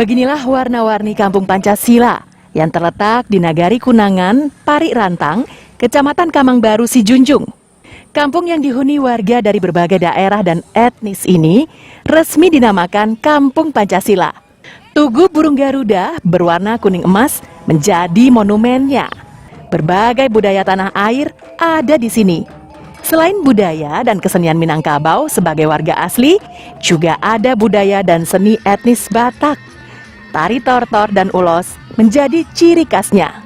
Beginilah warna-warni Kampung Pancasila yang terletak di Nagari Kunangan, Pari Rantang, Kecamatan Kamangbaru, Sijunjung. Kampung yang dihuni warga dari berbagai daerah dan etnis ini resmi dinamakan Kampung Pancasila. Tugu burung Garuda berwarna kuning emas menjadi monumennya. Berbagai budaya tanah air ada di sini. Selain budaya dan kesenian Minangkabau sebagai warga asli, juga ada budaya dan seni etnis Batak. Tari tortor dan ulos menjadi ciri khasnya.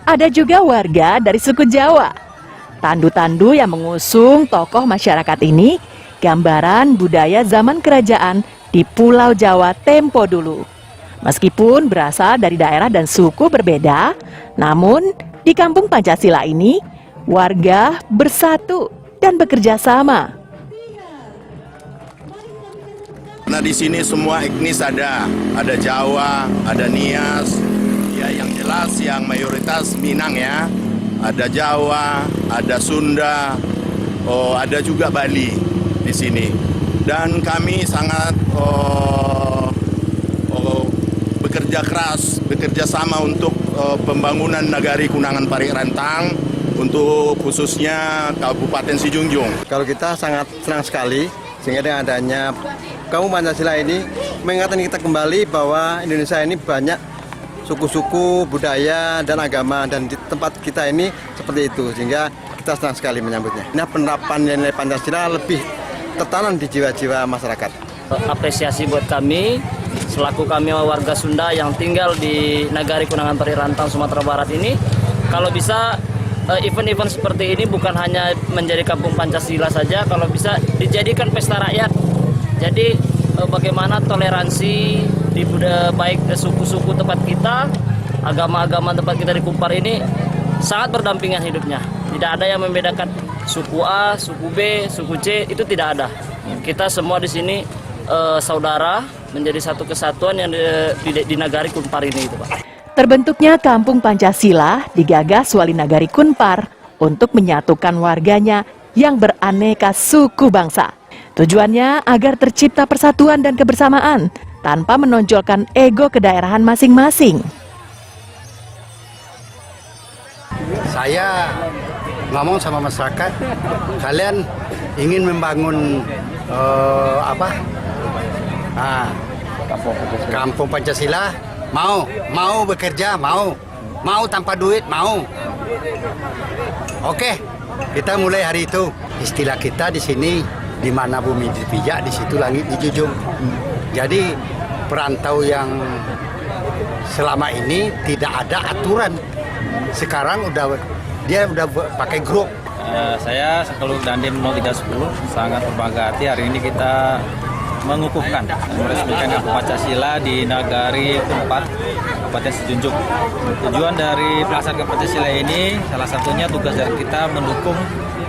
Ada juga warga dari suku Jawa. Tandu-tandu yang mengusung tokoh masyarakat ini gambaran budaya zaman kerajaan di Pulau Jawa tempo dulu. Meskipun berasal dari daerah dan suku berbeda, namun di Kampung Pancasila ini warga bersatu dan bekerja sama. Nah, di sini semua etnis ada Jawa, ada Nias, ya yang jelas yang mayoritas Minang ya. Ada Jawa, ada Sunda, ada juga Bali di sini. Dan kami sangat bekerja keras, bekerja sama untuk pembangunan Nagari Kunangan Pari Rantang untuk khususnya Kabupaten Sijunjung. Kalau kita sangat senang sekali sehingga dengan adanya Kampung Pancasila ini mengingatkan kita kembali bahwa Indonesia ini banyak suku-suku, budaya, dan agama, dan di tempat kita ini seperti itu, sehingga kita senang sekali menyambutnya. Nah, penerapan nilai Pancasila lebih tertanam di jiwa-jiwa masyarakat. Apresiasi buat kami, selaku kami warga Sunda yang tinggal di Nagari Kunangan Pari Rantang, Sumatera Barat ini, kalau bisa event-event seperti ini bukan hanya menjadi Kampung Pancasila saja, kalau bisa dijadikan pesta rakyat. Jadi bagaimana toleransi di baik suku-suku tempat kita, agama-agama tempat kita di Kumpar ini sangat berdampingan hidupnya. Tidak ada yang membedakan suku A, suku B, suku C, itu tidak ada. Kita semua di sini saudara, menjadi satu kesatuan yang di Nagari Kunpar ini, itu, Pak. Terbentuknya Kampung Pancasila digagas Wali Nagari Kunpar untuk menyatukan warganya yang beraneka suku bangsa. Tujuannya agar tercipta persatuan dan kebersamaan tanpa menonjolkan ego kedaerahan masing-masing. Saya ngomong sama masyarakat, kalian ingin membangun Kampung Pancasila, mau bekerja, mau tanpa duit, mau. Oke, kita mulai hari itu. Istilah kita di sini, di mana bumi dipijak, di situ langit dijunjung. Jadi perantau yang selama ini tidak ada aturan. Sekarang dia udah pakai grup. Saya Sekelur Dandim 0310 sangat berbangga hati hari ini kita mengukuhkan dan meresmikan Kampung Pancasila di Nagari Kunpar, Kabupaten Sijunjung. Tujuan dari pelaksanaan Pancasila ini salah satunya tugas dari kita mendukung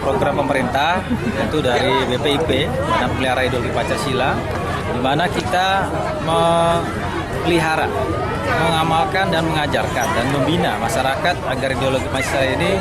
program pemerintah, yaitu dari BPIP, Badan Pelihara Ideologi Pancasila, di mana kita memelihara, mengamalkan dan mengajarkan dan membina masyarakat agar ideologi Pancasila ini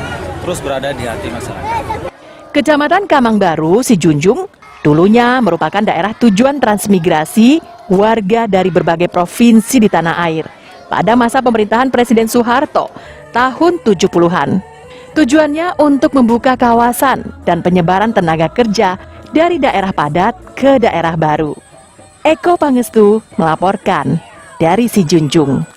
terus berada di hati masyarakat. Kecamatan Kamangbaru, Sijunjung, dulunya merupakan daerah tujuan transmigrasi warga dari berbagai provinsi di tanah air pada masa pemerintahan Presiden Soeharto tahun 70-an. Tujuannya untuk membuka kawasan dan penyebaran tenaga kerja dari daerah padat ke daerah baru. Eko Pangestu melaporkan dari Sijunjung.